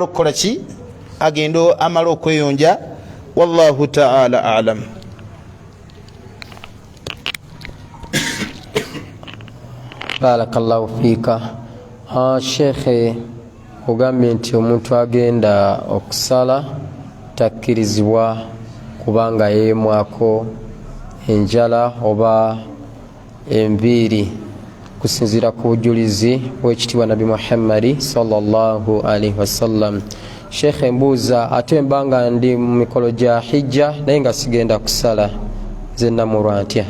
okukola ki agendo amala okweyonja. Wallahu ta'ala a'lam. Barakallahu fika. Sheikh ogambye nti omuntu agenda okusala takkirizibwa kubanga yeemwako enjala oba enviiri kusinzira ku bujulizi bw'ekitiibwa Nabi Muhammad sallallahu alaihi wasallam. Sheikh mbuuza ate mbanga ndi mu mikolo gya hijja naye nga sigenda kusala zenna mulwa ntya?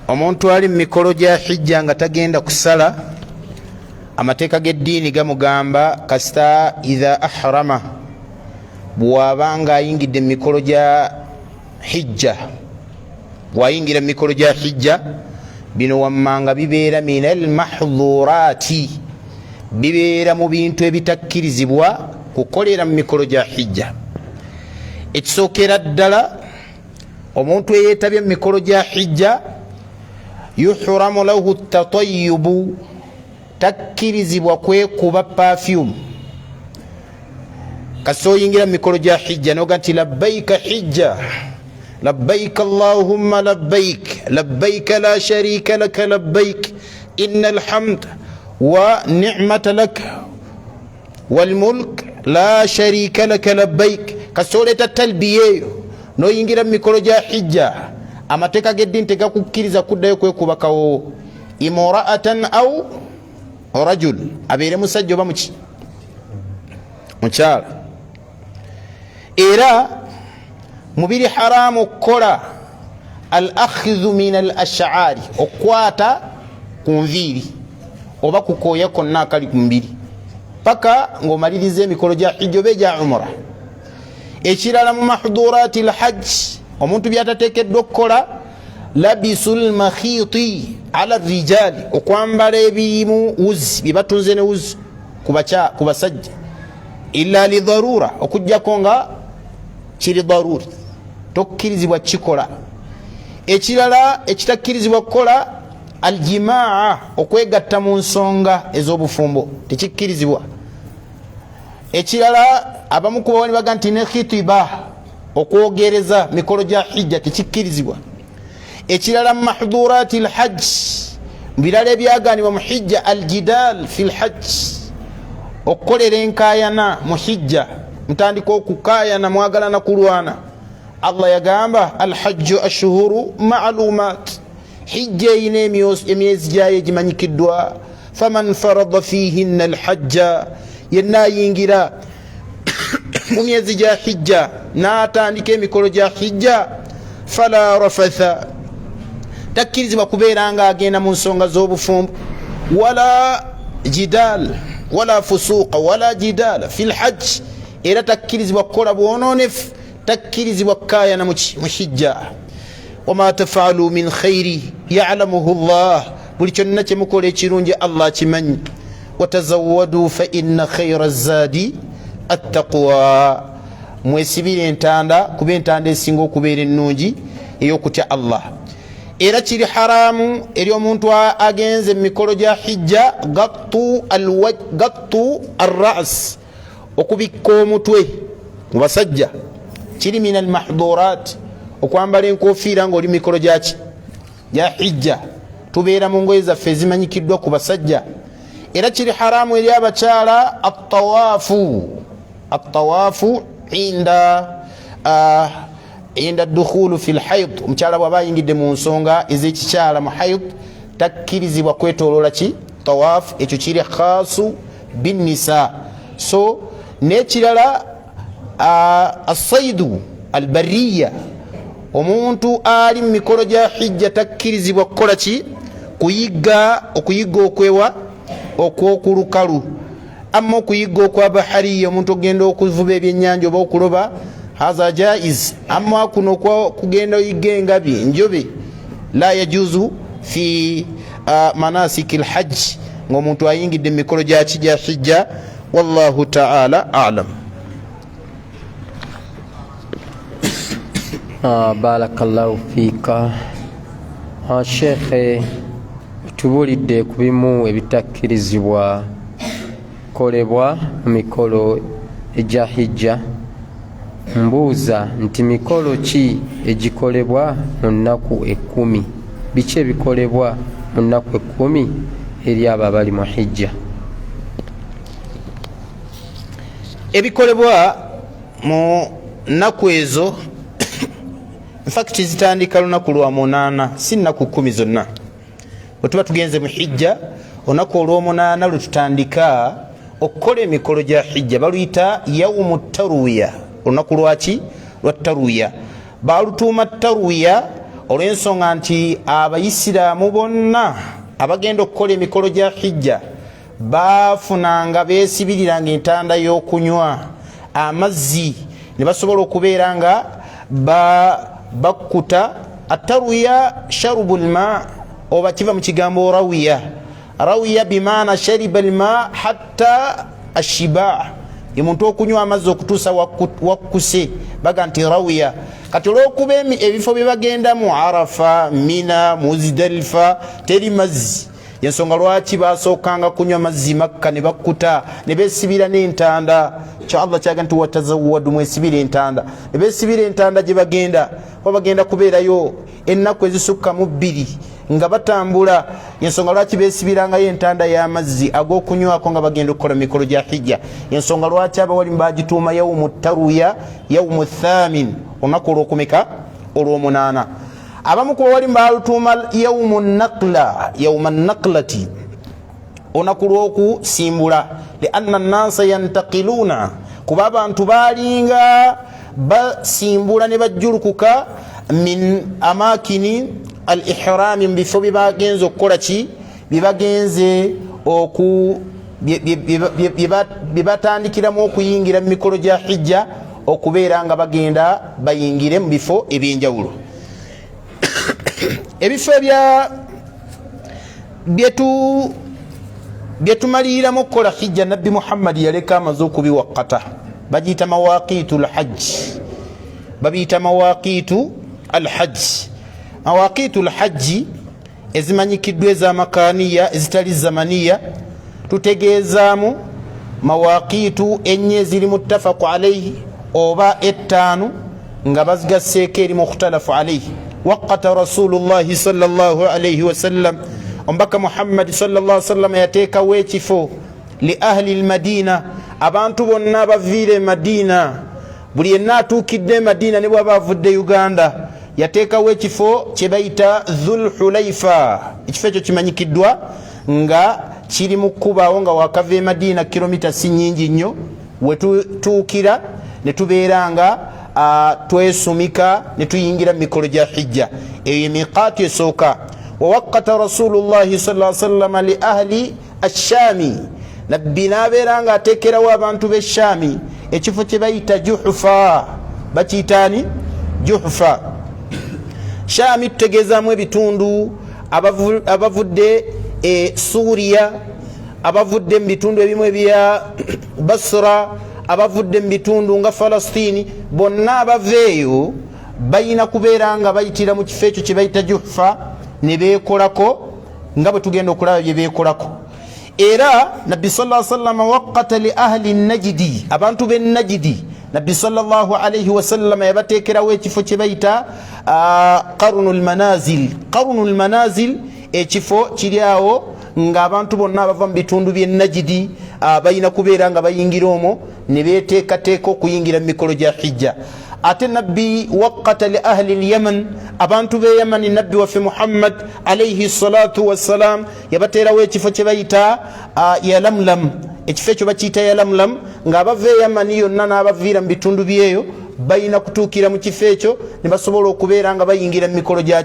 Omuntu ali mu mikolo gya hijja nga tagenda kusala, amateeka g'eddiini gamugamba kasita idha ahrama, bw'abanga ayingidde mu mikolo gya hijja, bw'ayingira mu mikolo gya hijja, bino wammanga bibeera minal mahdhurati, bibeera mu bintu ebitakkirizibwa kukolera mu mikolo gya hijja. Ekisookera ddala, omuntu eyeetabye mu mikolo gya hijja yuhramu lahu tatayyubu, takkirizibwa kwekuba perfume. Kasita oyingira mu mikolo gya hijja noga nti labbaika hijja, labbaik allahumma labbaik, labbaik la sharika laka labbaik, innal hamd wa ni'mata lak wal mulk la sharika laka labbaik. Kasita oleeta talbiya eyo noyingira mu mikolo gya hijja, amateeka g'eddiini tegakukkiriza kuddayo kwekubakawo imra'atan aw rajul, abeere musajja oba mukyala. Era mubiri haramu okukola al akhdhu min al ash'ari, okwata ku nviiri oba kukooya konna akali ku mubiri paka ng'omaliriza emikolo gya hijja oba egya umra. Ekirala mu mahdurati al hajj, omuntu byatateekeddwa okukola labisul makhiti ala rijali, okwambala ebirimu wuzi byebatunze ne wuzi ku basajja, illa li dharura, okujjako nga kiri daruri, tokkirizibwa kikola. Ekirala ekitakkirizibwa kukola aljimaa, okwegatta mu nsonga ez'obufumbo, tekikkirizibwa. Ekirala abamu ku bawani baga nti ne khitiba, okwogereza mikolo gya hijja tekikkirizibwa. Ekirala mu mahdurati al hajj, birala ebyaganibwa mu hijja aljidal fi al hajj, okukolera enkaayana mu hijja, mutandika okukaayana mwagalana kulwana. Allah yagamba alhajju ashhuru ma'lumat, hijja eyina emyezi gyayo egimanyikiddwa. Faman farada fihinna alhajja, yenna ayingira mu myezi gya hijja n'atandika emikolo gya hijja, fala rafatha, takkirizibwa kubeera nga agenda mu nsonga z'obufumbo, wala jidal wala fusuqa wala jidala fil hajj, era takkirizibwa kukola bwononefu, takkirizibwa kukaayana mu hijja. Wama tafaalu min khairi ya'lamuhu Allah, buli kyonna kye mukola ekirungi Allah kimanyi. Watazawwadu fa inna khayra zadi attaqwa, mwesibire entanda kuba entanda esinga okubeera ennungi ey'okutya Allah. Era kiri haramu eri omuntu agenze mu mikolo gya hijja gattu arras, okubikka omutwe mu basajja, kiri min al mahdurat, okwambala enkofiira ng'oli mu mikolo gya hijja. Tubeera mu ngoye zaffe ezimanyikiddwa ku basajja. Era kiri haramu eri abakyala attawaafu inda dukhulu fi lhaid, omukyala bw'aba ayingidde mu nsonga ez'ekikyala mu haid, takkirizibwa kwetoloola ki tawaafu. Ekyo kiri khaasu binnisa. So n'ekirala asaidu albariya, omuntu ali mu mikolo gya hijja takkirizibwa kukola ki okuyigga okwewa okw'okulukalu. Amma okuyigga okwa bahariya, omuntu okugenda okuvuba ebyennyanja oba okuloba, haza jaiz. Amma kuno kugenda oyigga engabi, enjobe, la yajuzu fi manasiki alhajj, ng'omuntu ayingidde mu mikolo gya hijja. Wallahu ta'ala a'lam. Barakallahu fika. Sheikh tubulidde ku bimu ebitakkirizibwa ebikolebwa mu mikolo egya hijja. Mbuuza nti mikolo ki egikolebwa mu nnaku 10? Biki ebikolebwa mu nnaku 10 eri abo abali mu hijja? Ebikolebwa mu nnaku ezo infact zitandika lunaku lwa 8, si nnaku 10 zonna. Bwe tuba tugenze mu hijja, olunaku olw'omunaana lwe tutandika okukola emikolo gya hijja baluyita yawumu tarwiya. Olunaku lwaki? Lwa tarwiya. Balutuuma tarwiya olw'ensonga nti abayisiraamu bonna abagenda okukola emikolo gya hijja bafunanga beesibiriranga entanda y'okunywa amazzi ne basobola okubeera nga bakkuta. Atarwiya sharubu lma, oba kiva mu kigambo rawiya. Rawiya bimaana shariba lma hatta ashiba, ye muntu okunywa amazzi okutuusa wakkuse, baga nti rawiya. Kati olw'okuba ebifo bye bagendamu Arafa, Mina, Muzdalifa teri mazzi, yensonga lwaki basookanga kunywa mazzi Makka ne bakkuta ne beesibira n'entanda. Kyo Allah kyaga nti watazawwadu, mwesibira entanda. Ne beesibira entanda gye bagenda, bagenda kubeerayo ennaku ezisukka mu 2 nga batambula. Yensonga lwaki beesibirangayo entanda y'amazzi ag'okunywako nga bagenda okukola mikolo gya hijja. Yensonga lwaki abawali bagituuma yawumu taruya, yawumu thamin, olunaku olw'okumeka? Olw'omunaana. Abamu ku bawali balutuuma yawumu naqla, yawuma naqlati, olunaku lw'okusimbula. Lianna nnasa yantaqiluuna, kuba abantu baalinga basimbula ne bajjulukuka min amakini al ihrami, mu bifo bye bagenze okukola ki? Bye bagenze bye batandikiramu okuyingira mu mikolo gya hijja, okubeera nga bagenda bayingire mu bifo eby'enjawulo. Ebifo byetumaliramu okukola hijja Nabbi Muhammad yaleka amaze okubiwakkata, bagiyita mawaqitu lhajji, babiyita mawaqitu alhajji. Mawaqitu lhajji ezimanyikiddwa ez'amakaniya ezitali zamaniya, tutegeezaamu mawaqitu enye eziri muttafaqu alayhi oba 5 nga bazigasseeko eri mukhtalafu alayhi. Waqqata rasulullahi sallallahu alayhi wasallam, ombaka Muhammad sallallahu alayhi wasallam yateekawo ekifo li ahli lmadina, abantu bonna abaviire Madina. Buli yenna atuukidde Madina ne bw'aba avudde Uganda yateekawo ekifo kye bayita Dhul Hulaifa. Ekifo ekyo kimanyikiddwa nga kiri mu kkubaawo nga wakava e Madina kilomita si nnyingi nnyo, we tutuukira ne tubeera nga twesumika ne tuyingira mu mikolo gya hijja. Eyo emiqaatu esooka. Wawaqqata rasulullahi sallallahu alayhi wasallam li ahli ashami, nabbi n'abeera nga ateekerawo abantu b'eshami ekifo kye bayita Juhfa. Bakiyitaani? Juhfa. Shami tutegeezaamu ebitundu abavudde Suriya, abavudde mu bitundu ebimu ebya Basra, abavudde mu bitundu nga Falastini, bonna abaveeyo bayina kubeera nga bayitira mu kifo ekyo kye bayita Juhfa ne beekolako nga bwe tugenda okulaba bye beekolako. Era Nabbi sallallahu alayhi wasallam waqqata li ahli Najidi, abantu b'e Najidi, Nabbi sallallahu alayhi wasallam yabateekerawo ekifo kye bayita qarnul manazil. Qarnul manazil ekifo kiri awo nga abantu bonna abava mu bitundu by'e Najidi bayina kubeera nga bayingira omwo ne beeteekateeka okuyingira mu mikolo gya hijja. Ate Nabbi waqqata li ahli al-Yaman, abantu b'e Yamani, Nabbi waffe Muhammad alayhi salatu wassalam yabateerawo ekifo kye bayita Yalamlam. Ekifo ekyo bakiyita Yalamlam, ng'abava e Yamani yonna n'abaviira mu bitundu byeyo bayina kutuukira mu kifo ekyo ne basobola okubeera nga bayingira mu mikolo gya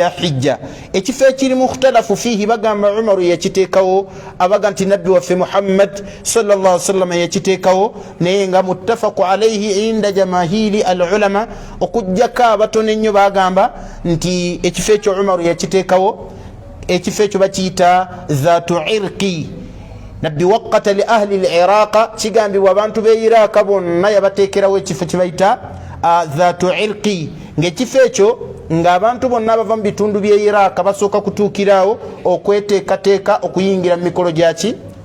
hijja. Ekifo ekiri mukhtalafu fihi, bagamba Umaru yakiteekawo, abaga nti Nabbi waffe Muhammad sallallahu alayhi wasallam yakiteekawo, naye nga muttafaqu alayhi inda jamahiri al ulama, okujjako abatono ennyo bagamba nti ekifo ekyo Umaru yakiteekawo. Ekifo ekyo bakiyita Dhatu Irqi. Nabbi waqqata li ahli al-Iraq, kigambibwa abantu b'e Iraq bonna yabateekerawo ekifo kye bayita Dhatu Irqi, ng'ekifo ekyo ng'abantu bonna abava mu bitundu by'e Iraq basooka kutuukirawo okweteekateeka okuyingira mu mikolo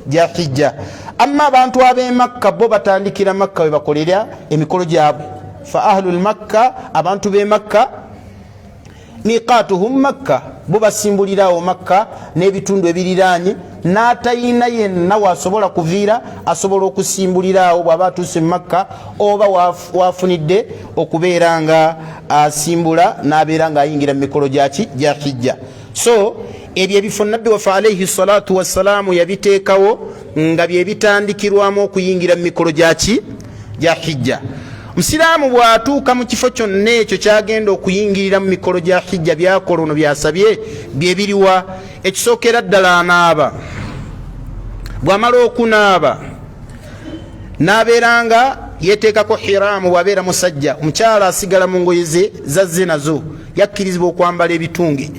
gya hijja. Amma abantu ab'e Makka bo batandikira Makka we bakolera emikolo gyabwe. Fa ahlul Makka, abantu b'e Makka, miqatuhum Makka, bo basimbulirawo Makka n'ebitundu ebiriraanye, n'atayina yenna wasobola kuviira asobola okusimbulirawo bw'aba atuuse Makka oba wafunidde okubeera nga asimbula n'abeera nga ayingira mu mikolo gya hijja. So ebyo ebifo nabbi waffe alayhi salatu wassalaamu yabiteekawo nga bye bitandikirwamu okuyingira mu mikolo gya hijja. Musiraamu bw'atuuka mu kifo kyonna ekyo kyagenda okuyingirira mu mikolo gya hijja byakola ono byasabye bye biriwa. Ekisookera ddala anaaba, bw'amala okunaaba n'abeera nga yeteekako hiraamu. Bw'abeera musajja, omukyala asigala mu ngoye ze zazze nazo, yakkirizibwa okwambala ebitunge.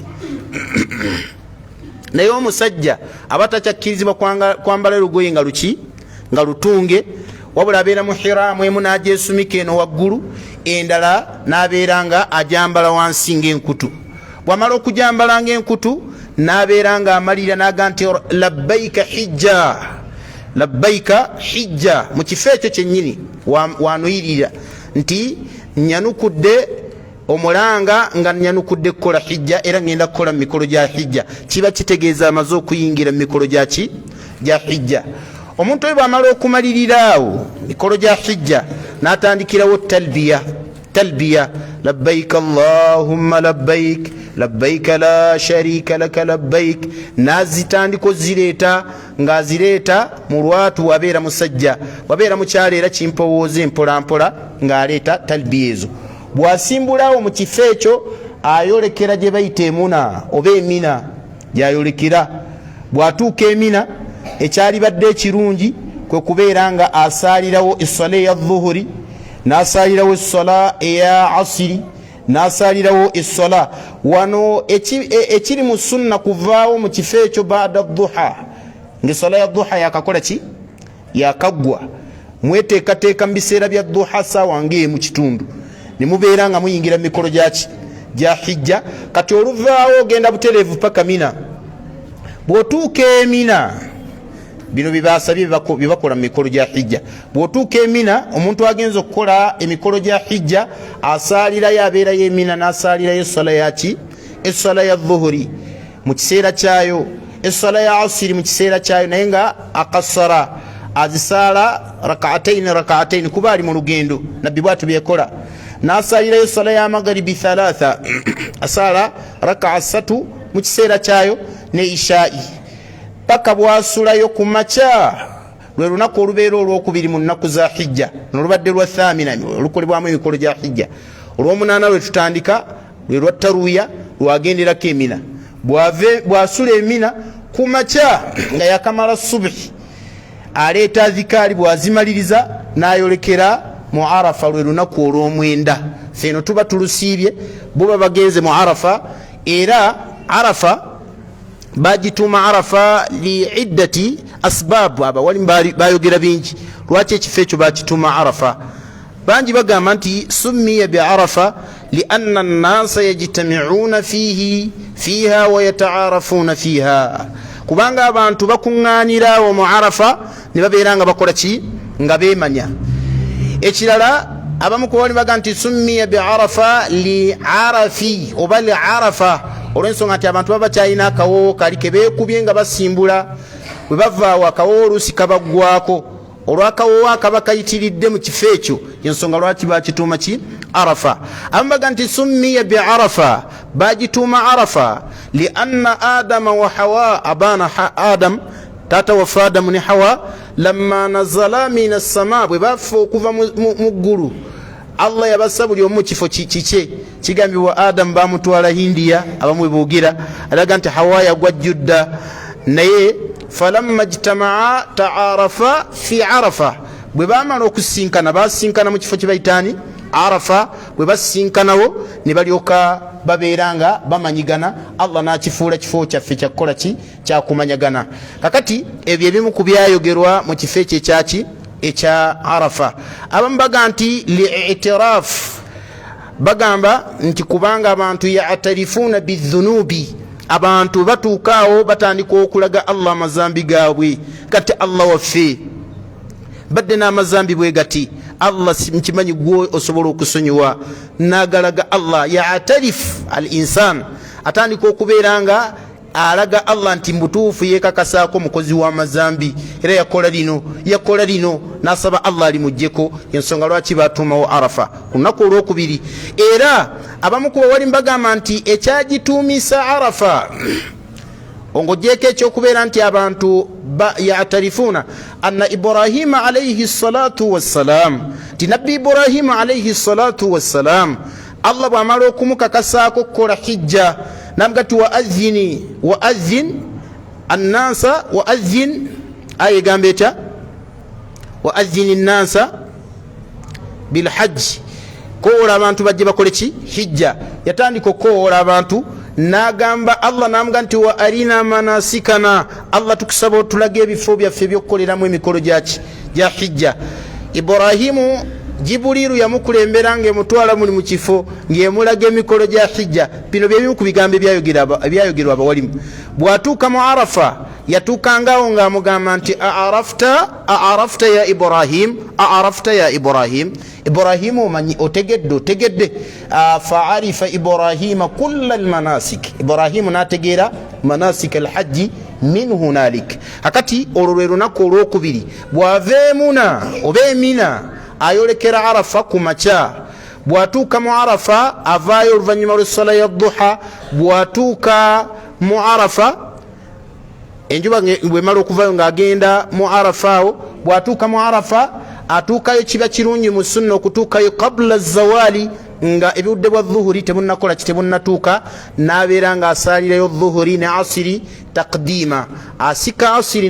Naye omusajja aba takyakkirizibwa kwambala lugoye nga lutunge, wabula abeera mu hiraamu emu n'agyesumika eno waggulu, endala n'abeera nga agyambala wansi ng'enkutu. Bw'amala okugyambala ng'enkutu n'abeera nga amalira n'aga nti labbaika hijja, labbaika hijja. Mu kifo ekyo kyennyini wanuyirira nti nyanukudde omulanga nga nyanukudde kukola hijja era ngenda kukola mu mikolo gya hijja. Kiba kitegeeza amaze okuyingira mu mikolo gya hijja. Omuntu oyo bw'amala okumalirirawo mikolo gya hijja n'atandikirawo talbiya, labbaik allahumma labbaik, labbaik la sharika laka labbaik, n'azitandika ozireeta ng'azireeta mu lwatu. Wabeera musajja, wabeera mukyala era kimpowooza empolampola ng'aleeta talbiya ezo. Bw'asimbulawo mu kifo ekyo ayolekera gye bayita emuna oba emina gy'ayolekera. Bw'atuuka emina, ekyalibadde ekirungi kwe kubeera nga asaalirawo essala eya dhuhuri, n'asaalirawo essala eya asiri, n'asaalirawo essala. Wano ekiri mu sunna kuvaawo mu kifo ekyo baada dhuha, ng'essala ya dhuha yakakola ki? Yakaggwa. Mweteekateeka mu biseera bya dhuha saawa ng'emu kitundu, ne mubeera nga muyingira mu mikolo gya hijja. Kati oluvaawo ogenda butereevu paka Mina. Bw'otuuka Emina, bino bibasabye bibakola mu mikolo gya hijja. Bw'otuuka Emina, omuntu agenza okukola emikolo gya hijja asaalirayo, abeerayo Emina n'asaalirayo essala yaki? Essala ya dhuhuri mu kiseera kyayo, essala ya asiri mu kiseera kyayo, naye nga akassara azisaala rak'ataini kuba ali mu lugendo. Nabbi bw'atyo byekola. N'asaalirayo essala ya magaribi thalatha, asaala raka'a ssatu mu kiseera kyayo, ne ishaa'i paka bwasulayo ku makya. Lwe lunaku olubeera olwokubiri mu nnaku za hijja, nolubadde lwa thamina olukolebwamu emikolo gya hijja. Olw'omunaana lwe tutandika lwe lwa taruya, lwagenderako Emina. Bwasula Emina ku makya nga yakamala subuhi, aleeta azikaali. Bwazimaliriza n'ayolekera mu Arafa, lwe lunaku olw'omwenda. Feno tuba tulusiibye, bo bagenze mu Arafa. Era Arafa bagituuma Arafa li iddati asbaabu. Abawali bayogera bingi lwaki ekifo ekyo bakituuma Arafa. Bangi bagamba nti summiya bi Arafa lianna annasa yajtami'una fiha wa yata'arafuna fiha, kubanga abantu bakuŋŋaanirawo mu Arafa ne babeera nga bakola ki? Nga beemanya. Ekirala abamu ku bawali bagamba nti summiya bi Arafa li arafi oba li Arafa, olw'ensonga nti abantu baba bakyalina akawoowo kali ke beekubye nga basimbula. Bwe bavaawo akawoowo oluusi kabaggwako, olw'akawoowo akaba kayitiridde mu kifo ekyo, yensonga lwaki bakituuma ki? Arafa. Abamu bagamba nti summiya bi Arafa, bagituuma Arafa lianna Adama wa Hawa, abaana Adam, taata waffe Adamu ne Hawa, lamma nazala min as-samaa, bwe bafa okuva mu ggulu, Allah yabassa buli omu kifo kikye. Kigambibwa Adamu bamutwala Hindiya, abamu bwe boogera alaga nti Hawa yagwa Judda. Naye falamma jtamaa ta'arafa fi Arafa, bwe bamala okusinkana basinkana mu kifo kye bayitaani Arafa. Bwe basinkanawo ne balyoka babeera nga bamanyigana. Allah n'akifuula kifo kyaffe kyakukola ki? Kyakumanyagana. Kakati ebyo ebimu ku byayogerwa mu kifo ekyo ekyaki? Ekya Arafa. Abamu bagamba nti li'itiraaf, bagamba nti kubanga abantu ya'tarifuna bidhunubi, abantu batuukaawo batandika okulaga Allah amazambi gaabwe kati Allah waffe badde n'amazambi bwe gati Allah nkimanyi gwe osobola okusonyiwa nagalaga Allah ya'tarif al insan atandika okubeera nga alaga Allah nti mbutuufu yekakasaako mukozi w'amazambi era yakola lino nasaba Allah alimujjeko ensonga lwaki batuumawo Arafa ku lunaku olwokubiri era abamu kuba wali mbagamba nti ekyagituumisa Arafa ongojeeko ekyokubeera nti abantu ya'tarifuna anna Ibrahima alayhi salatu wassalam ti nabbi Ibrahima alayhi salatu wassalam Allah bw'amala okumukakasaako kukola hijja namgati wa'adhin annasa wa'adhin ayegambe etya wa'adhin annasa bilhajj koola abantu bajje bakole ki hijja yatandika okoola abantu nagamba Allah namga nti wa arina manasikana Allah tukusaba otulage ebifo byaffe by'okukoleramu emikolo gya hijja Ibrahimu Jibuliru yamukulembera ng'emutwala muli mu kifo ng'emulaga emikolo gya hijja bino bye bimu ku bigambo ebyayogerwa abawalimu bw'atuuka mu Arafa yatuukangawo ng'amugamba nti aarafta ya Ibrahim Ibrahimu omanyi otegedde faarifa Ibrahima kulla almanasik Ibrahimu n'ategeera manasik alhajji min hunalik akati olwo lwe lunaku olwokubiri bw'ava emuna oba emina ayolekera Arafa ku makya bw'atuuka mu Arafa avaayo oluvannyuma lw'essala ya duha bw'atuuka mu Arafa enjuba bw'emala okuvaayo ng'agenda mu Arafa awo bw'atuuka mu Arafa atuukayo kiba kirungi mu sunna okutuukayo qabla zawali nga ebudde bwa dhuhuri tebunnakola kitebunnatuuka n'abeera ng'asaalirayo dhuhuri ne asiri taqdima asika asiri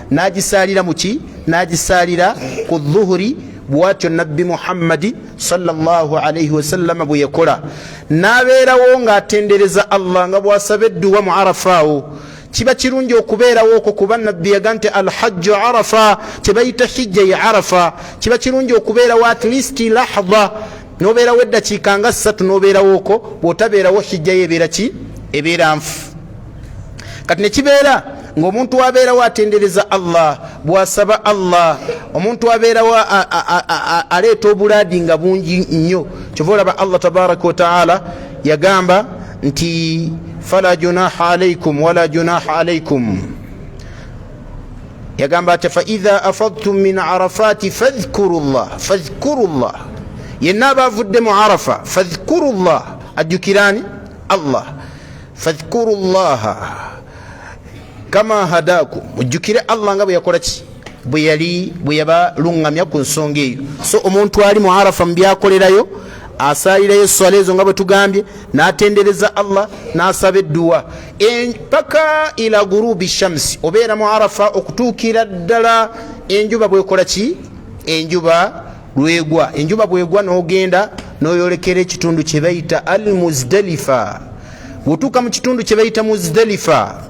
n'agisaalira muki n'agisaalira ku dhuhuri bwatyo nabbi Muhammadi sallallahu alayhi wasallam bwe yakola n'abeerawo ng'atendereza Allah nga bw'asaba edduwa mu Arafa awo kiba kirungi okubeerawo okwo kuba nabbi yaga nti alhajju Arafa kyebayita hijja ya Arafa kiba kirungi okubeerawo at least lahadha nobeerawo eddakiika nga 3 nobeerawo okwo bw'otabeerawo hijja yeebeera ki ebeera nfu kati ne kibeera ng'omuntu abeerawo atendereza Allah bw'asaba Allah omuntu abeerawo aleeta obulaadi nga bungi nnyo kyova olaba Allah tabaraka wa taala yagamba nti fala junaha alaykum wala junaha alaykum yagamba ati fa idha afadtum min arafati fadhkurullah yenna bavudde mu Arafa fadhkurullah ajukirani Allah fadhkurullah kama hadakum mujukire Allah nga bwe yakola ki bwe yabalungamya ku nsonga eyo so omuntu ali mu Arafa mu byakolerayo asaalirayo swala ezo nga bwe tugambye n'atendereza Allah n'asaba edduwa paka ila gurubi shamsi obeera mu Arafa okutuukira ddala enjuba bwekola ki enjuba bwegwa n'ogenda n'oyolekera ekitundu kye bayita al-Muzdalifa bw'otuuka mu kitundu kye bayita Muzdalifa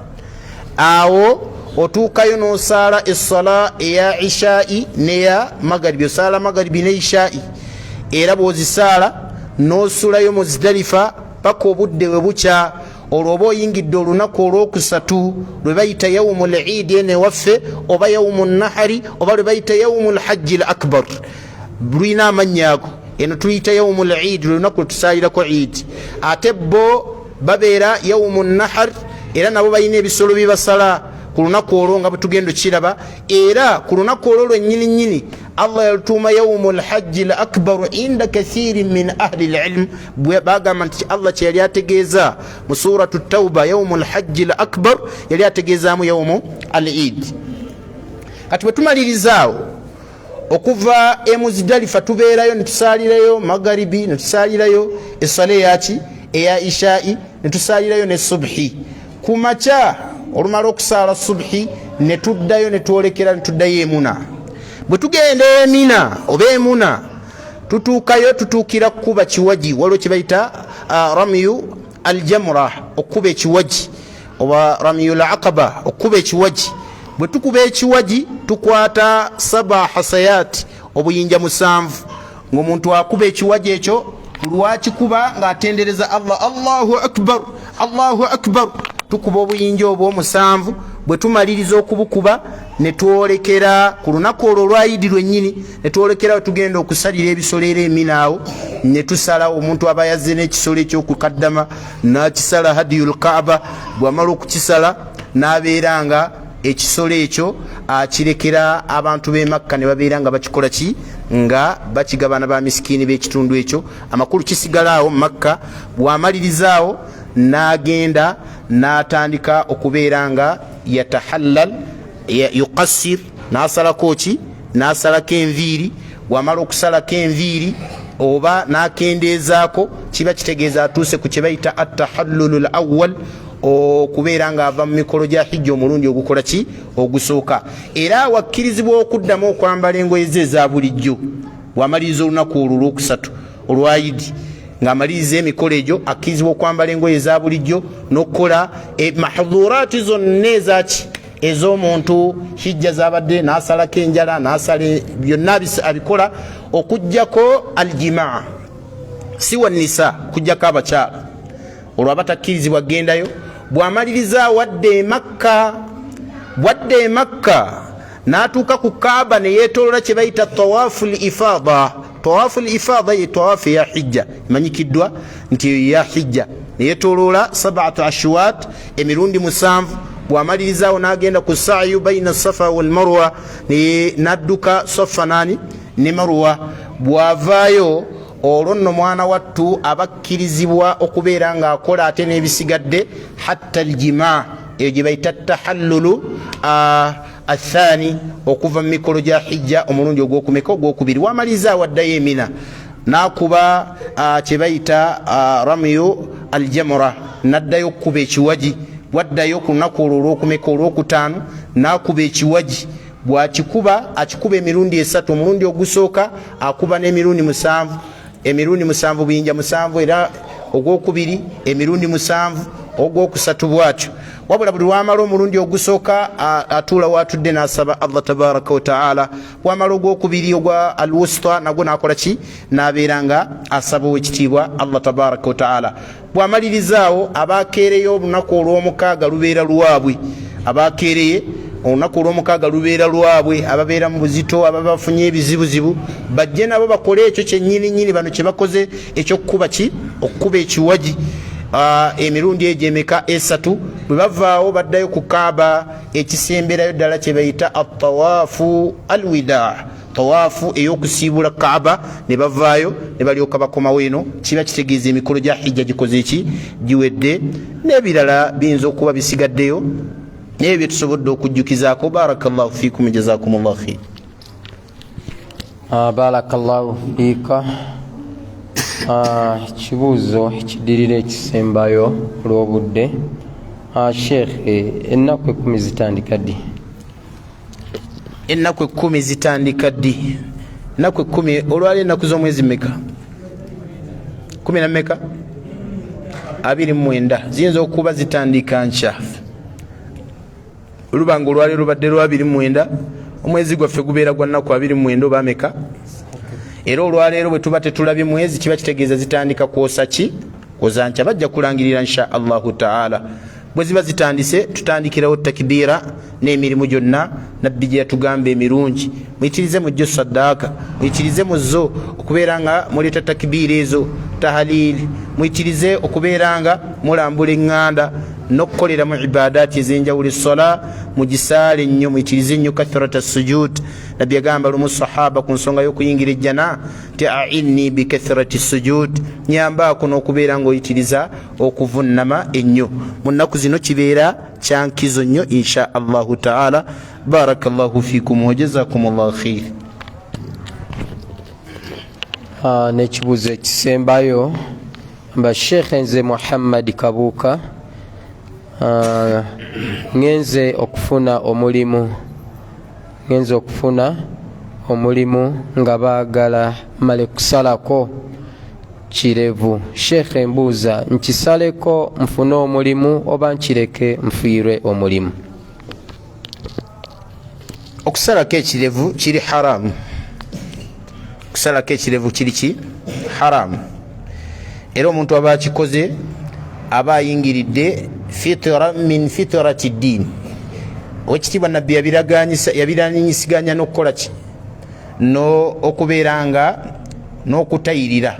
awo otuukayo n'osaala essala eya ishaa'i neya magaribi osaala magaribi ne ishaa'i era bw'ozisaala n'osulayo Muzdalifa paka obudde we bukya olwo oba oyingidde olunaku olwokusatu lwe bayita yawmul eid ene waffe oba yawmun nahari oba lwe bayita yawmul hajji al akbar lulina amannya ago eno tuyita yawmul eid lunaku lwetusaalirako eid ate bo babeera yawmun nahar era nabo balina ebisolo bibasala ku lunaku olwo nga bwe tugenda okiraba era ku lunaku olwo lwennyini Allah yalutuuma yawmul hajji al akbar inda kathirin min ahli al ilm bagamba nti Allah kye yali ategeeza mu suratu tawba yawmul hajji al akbar yali ategeezaamu yawmu al eid kati bwe tumalirizaawo okuva e Muzdalifa tubeerayo ne tusaalirayo magaribi ne tusaalirayo essala yaki eya ishaa'i ne tusaalirayo ne subhi ku makya olumala okusaala subhi ne tuddayo ne twolekera ne tuddayo emuna bwe tugenda emina oba emuna tutuukira kukuba kiwaji waliwo kye bayita ramyu aljamra okukuba ekiwaji oba ramyu alaqaba okukuba ekiwaji bwe tukuba ekiwaji tukwata 7 hasayat obuyinja 7 ng'omuntu akuba ekiwaji ekyo lwakikuba ng'atendereza Allah Allahu akbar Allahu akbar tukuba obuyinja obw'omusanvu bwe tumaliriza okubukuba ne twolekera ku lunaku olwo olwayidi lwennyini ne twolekera we tugenda okusalira ebisolo era eminaawo ne tusala omuntu aba yazze n'ekisolo ekyokukaddama n'akisala hadiyul kaaba bw'amala okukisala n'abeera nga ekisolo ekyo akirekera abantu b'e Makka ne babeera nga bakikola ki nga bakigabana ba misikini b'ekitundu ekyo amakulu kisigalaawo mu Makka bw'amaliriza n'agenda n'atandika okubeera nga yatahallal yuqassir n'asalako ki n'asalako enviiri bw'amala okusalako enviiri oba n'akendeezaako kiba kitegeeza atuuse ku kye bayita attahallulu l awwal okubeera nga ava mu mikolo gya hijja omulundi ogukola ki ogusooka era wakkirizibwa okuddamu okwambala engoye ze eza bulijjo bw'amaliriza olunaku olwo olwokusatu olwayidi ng'amaliriza emikolo egyo akkirizibwa okwambala engoye eza bulijjo n'okukola mahdhuraati zonna ezaki ez'omuntu hijja zabadde n'asalako enjala n'asala byonna abikola okujjako aljimaa si wa nisa kujjako abakyala olwo abatakkirizibwa gendayo bw'amaliriza wadde e Makka n'atuuka ku Kaaba ne yeetoolola kye bayita tawaafu l-ifaada. Tawaafu l-ifaada ye tawaafu eya hijja emanyikiddwa nti ya hijja ne yeetoolola 7 ashwaat emirundi 7 bw'amalirizaawo n'agenda ku sa'yu bayina safa wal marwa n'adduka safa ne marwa bw'avaayo olwo nno mwana wattu abakkirizibwa okubeera ng'akola ate n'ebisigadde hatta aljimaa eyo gye bayita tahallulu athani okuva mu mikolo gya hijja omulundi ogw'okumeka ogwokubiri wamalizaawo addayo emina n'akuba kye bayita ramyu aljamura n'addayo okukuba ekiwaji bwaddayo ku lunaku olwo olw'okumeka olw'okutaano n'akuba ekiwaji bw'akikuba akikuba emirundi 3 omulundi ogusooka akuba n'emirundi 7 emirundi 7 buyinja 7 era ogwokubiri emirundi 7 ogwokusatu bwatyo wabula buli wamala omulundi ogusooka atuula watudde n'asaba Allah tabaraka wa taala wamala ogwokubiri ogwa alwusta nagwo n'akola ki n'abeera nga asaba owekitiibwa Allah tabaraka wa taala bw'amalirizaawo abakeereyo olunaku olw'omukaaga lubeera lwabwe abakeereye olunaku olw'omukaaga lubeera lwabwe ababeera mu buzito ababafunye ebizibuzibu bajje nabo bakole ekyo kyennyini bano kye bakoze ekyokukuba ki okukuba ekiwaji emirundi egyo emeka 3 bwe bavaawo baddayo ku Kaaba ekisemberayo ddala kye bayita attawaafu alwidaa tawaafu ey'okusiibula Kaaba ne bavaayo ne balyoka bakomawo eno kiba kitegeeza emikolo gya hijja gikoze eki giwedde n'ebirala biyinza okuba bisigaddeyo naye bye tusobodde okujjukizaako. Barakallahu fiikum jazakumullahu khair. Barakallahu fiika. Kibuuzo ekidirira ekisembayo olw'obudde. Sheikh, ennaku 10 zitandika ddi? Ennaku 10 zitandika ddi? Ennaku 10 olwali ennaku z'omwezi mmeka? 10 na mmeka? 29 ziyinza okuba zitandika nkya. Olubanga olwali lubadde lwa 29 omwezi gwaffe gubeera gwa nnaku 29 oba ameka? Era olwaleero bwe tuba tetulabye mwezi kiba kitegeeza zitandika kwosa ki? Kwoza nkya. Bajja kulangirira insha Allahu taala. Bwe ziba zitandise tutandikirawo takbiira n'emirimu gyonna nabbi gye yatugamba emirungi. Muyitirize mujjo saddaaka, muyitirize muzzo okubeera nga muleeta takbiira ezo, tahalili, muyitirize okubeera nga mulambula eŋŋanda n'okukolera mu ibadaati ez'enjawulo. Essola mugisaale nnyo, muyitirize nnyo kathrata sujud. Nabbi yagamba lumu sahaba ku nsonga y'okuyingira ejjana ti a'inni bi kathrati sujud, nyambaako n'okubeera ng'oyitiriza okuvunnama ennyo. Mu nnaku zino kibeera kyankizo nnyo insha Allahu taala. Barakallahu fiikum wa jazakumullahu khair. N'ekibuuzo ekisembayo mba Sheikh nze Muhammad Kabuuka ngenze okufuna omulimu nga baagala male kusalako kirevu. Sheikh mbuuza nkisaleko nfune omulimu oba nkireke nfiirwe omulimu? Okusalako ekirevu kiri haramu. Okusalako ekirevu kiri ki? Haramu. Era omuntu aba akikoze aba ayingiridde fitra min fitrati ddin. Ekitiibwa nabbi yabiranyisiganya n'okukola ki okubeeranga n'okutayirira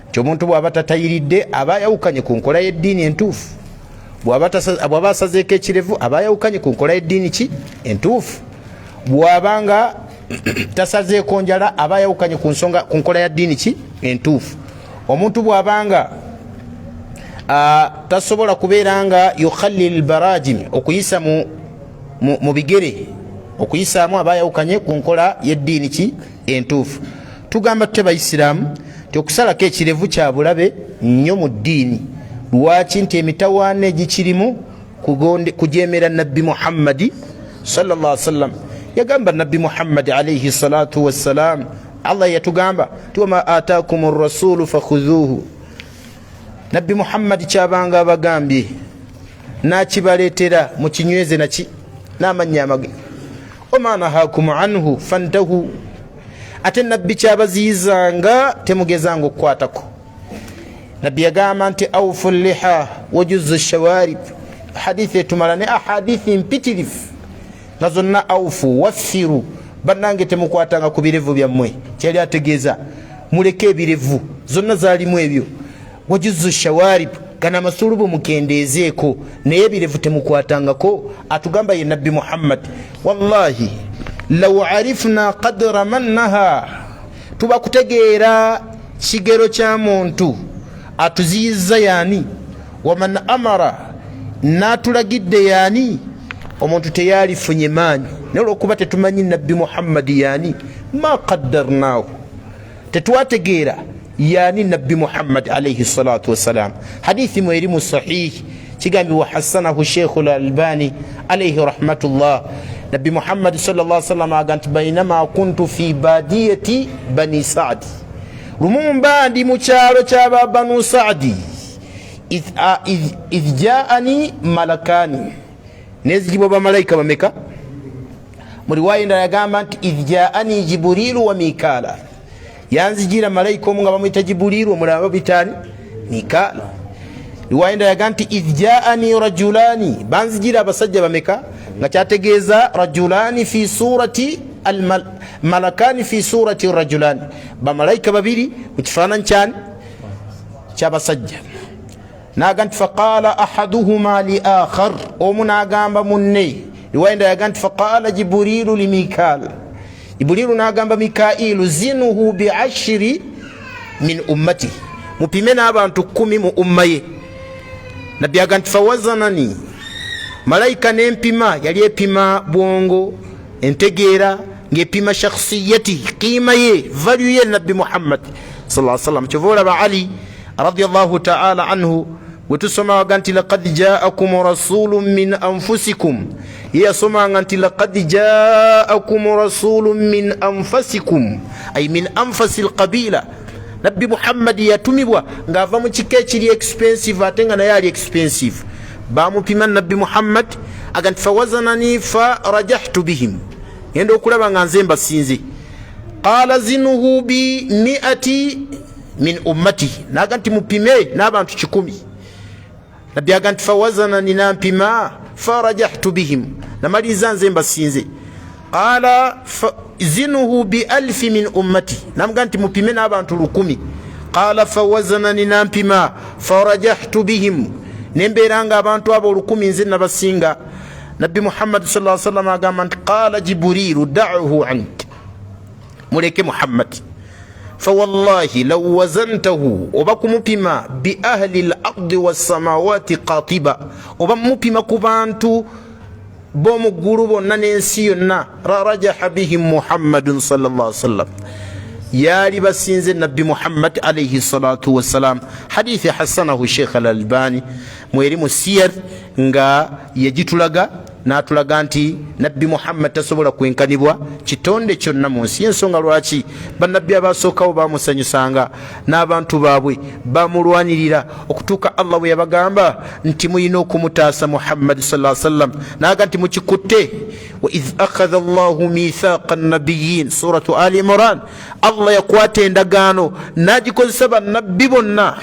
nti omuntu bw'aba tatayiridde aba ayawukanye ku nkola y'eddiini entuufu. bw'aba asazeeko ekirevu aba ayawukanye ku nkola y'eddiini ki entuufu. bw'abanga tasazeeko njala aba ayawukanye ku nkola ya ddiini ki entuufu. omuntu bw'abanga tasobola kubeera nga yukhallil barajim okuyisa mu bigere okuyisaamu aba ayawukanye ku nkola y'eddiini ki entuufu. tugamba tute bayisiraamu nti okusalako ekirevu kya bulabe nnyo mu ddiini. lwaki? nti emitawaana egikirimu kujeemera nabbi muhammadi sallallahu alaihi wasallam. yagamba nabbi muhammadi alaihi salatu wassalam, allah yatugamba ti wama ataakum rasulu fakhudhuhu. nabbi muhammadi kyabanga abagambye nakibaleetera mukinyweze naki n'amannya amage. wama nahakum anhu fantahu. ate nabbi kyabaziyizanga temugezanga okukwatako. nabbi yagamba nti awfu liha wajuzu shawarib. hadithi etumala ne ahadithi mpitirifu nga zonna awfu waffiru, bannange temukwatanga ku birevu byammwe. kyali ategeeza muleke ebirevu, zonna zaalimu ebyo. wajuzu shawarib, gana amasulubu mukendeezeeko, naye ebirevu temukwatangako. atugamba ye nabbi muhammad, wallahi law arifna qadra man naha, tuba kutegeera kigero kya muntu atuziyiza yaani, waman amara natulagidde yaani, omuntu teyalifunye maanyi. naye olwokuba tetumanyi nabbi muhammadi yaani, ma qaddarnaahu, tetwategeera yaani nabbi muhammad alaihi salatu wassalam. hadithi mu erimu sahihi kigambibwa hasanahu sheikhu lalbani alaihi rahmatullah. nabbi muhammad sallallahu alaihi wasallam aga nti bainama kuntu fi badiyati bani saadi, lumumba ndi mu kyalo ky'aba banu saadi, idh jaani malakani, nezigibwa bamalayika bameka. mu riwaya endala yagamba nti idh jaani jibrilu wa mikala, yanzijira malayika omu nga bamuyita jibrilu, omulala babitani mikala. riwaya endala yagamba nti idh jaani rajulani, banzijira abasajja bameka, nga kyategeeza rajulani fi surati malakani fi surati rajulani, bamalayika babiri mu kifaananyi kyani kyabasajja. naga nti faqala ahaduhuma li akhar, omu nagamba munne. riwaya endala yaga nti faqala jibrilu li mikal, jibrilu nagamba mikailu zinuhu bi 10 min ummati, mupime n'abantu 10 mu umma ye. nabbi yaga nti fawazanani, malayika nempima, yali epima bwongo, entegeera, ngepima shakhsiyati, qiima ye, value ye nabbi muhammad sallallahu alaihi wasallam. kyova olaba ali radiyallahu ta'ala anhu wetusoma waga nti laqad jaakum rasulun min anfusikum, ye yasomanga nti laqad jaakum rasulun min anfusikum, ay min anfasi alqabila. nabbi muhammad yatumibwa ng'ava mu kika ekiri expensive ate nga naye ali expensive. bamupima nabbi muhammad aga nti fawazanani fa rajahtu bihim, ngenda okulaba nga nze mbasinze. qala zinuhu bi 100 min ummati, naga nti mupime n'abantu 100. nabbi aga nti fawazanani, nampima fa rajahtu bihim, namaliza nze mbasinze. qala zinuhu bi 1000 min ummati, namuga nti mupime n'abantu 100. qala fawazanani, nampima fa rajahtu bihim, nembeera nga abantu abo 100 nze nabasinga. nabbi muhammad sallallahu alaihi wasallam agamba nti qala jibrilu da'uhu ank, muleke muhammad. fawallahi law wazantahu, oba kumupima bi ahli al-ardi was-samawati qatiba, oba mupima ku bantu b'omu ggulu bonna n'ensi yonna, rajaha bihim muhammadun sallallahu alaihi wasallam, yali basinze nabbi muhammad alaihi salatu wassalam. hadithi hasanahu sheikh al-albani mu erimu siyar nga yagitulaga, n'atulaga nti nabbi muhammad tasobola kwenkanibwa kitonde kyonna mu nsi. ensonga lwaki bannabbi abasookawo bamusanyusanga n'abantu baabwe bamulwanirira okutuuka allah bwe yabagamba nti muyina okumutaasa muhammad sallallahu alaihi wasallam, naga nti mukikutte. wa idh akhadha allahu mithaqa nabiyin, suratu ali imran, allah yakwata endagaano n'agikozesa bannabbi bonna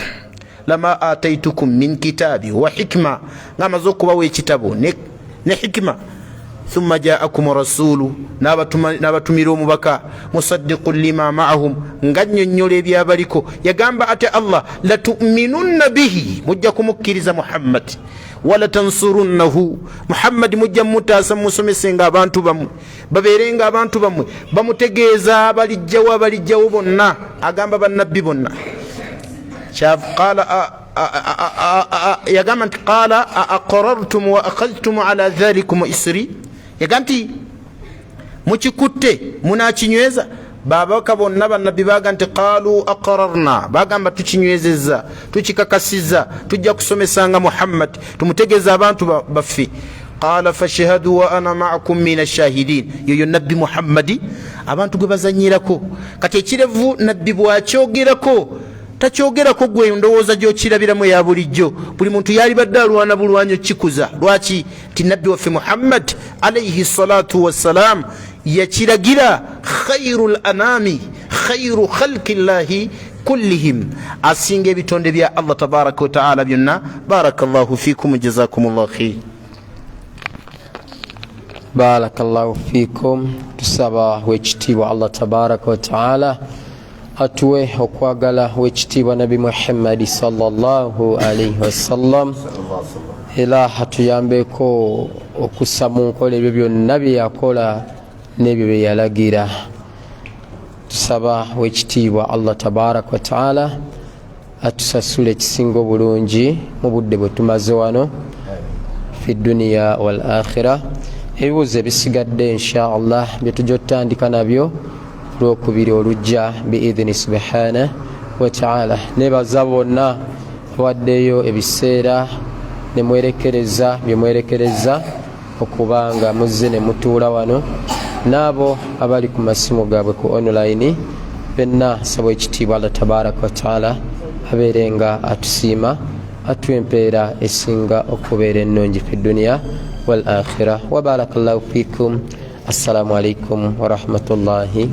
lama ataitukum min kitabi wa hikma ngamaze okubawa ekitabo ne hikma thumma jaakum rasulu nabatumira omubaka musaddiqun lima maahum nga nnyonnyola ebyabaliko yagamba ate Allah latuminunna bihi mujja kumukkiriza Muhammad wala tansurunnahu Muhammad mujja mutaasa musomesenga abantu bamwe babeerenga abantu bamwe bamutegeeza balijjawo bonna agamba bannabbi bonna qala yagamba nti qala aqarartum wa akhadhtum ala dhalikum isri yaga nti mukikutte munakinyweza babaka bonna bannabbi baga nti qalu aqararna bagamba tukinywezezza tukikakasizza tujja kusomesanga Muhammad tumutegeeza abantu baffe qala fashhadu wa ana ma'akum min ash-shahidin yoyo nabbi Muhammadi abantu gwe bazanyirako kati ekirevu nabbi bwakyogerako takyogerako gwe ndowooza gyokirabiramu ya bulijjo buli muntu yali badde alwana bulwanyo kikuza lwaki ti nabbi waffe Muhammad alayhi salatu wassalam yakiragira khairul anami khairu khalqi llahi kullihim asinga ebitonde bya Allah tabaraka wa taala byonna. Barakallahu fikum jazakumullahu khair. Barakallahu fikum. Tusaba wekitiibwa Allah tabaraka wa taala atuwe okwagala wekitiibwa nabi Muhammad sallallahu alayhi wasallam era hatuyambeko okussa mu nkola ebyo byonna bye yakola n'ebyo bye yalagira. Tusaba wekitiibwa Allah tabaraka wa taala atusasule ekisinga obulungi mu budde bwe tumaze wano fi dunya wal akhirah. Ebibuuzo ebisigadde insha Allah bye tujja otandika nabyo lwokubiri olujja biidhini subhanahu wa taala. Nebaza bonna waddeyo ebiseera nemwerekereza byemwerekereza okubanga muzze ne mutuula wano n'abo abali ku masimu gaabwe ku online benna sabo ekitiibwa Allah tabaraka wa taala abeerenga atusiima atwempeera esinga okubeera ennungi fi dunya wal akhirah. Wa barakallahu fikum. Assalamu alaikum wa rahmatullahi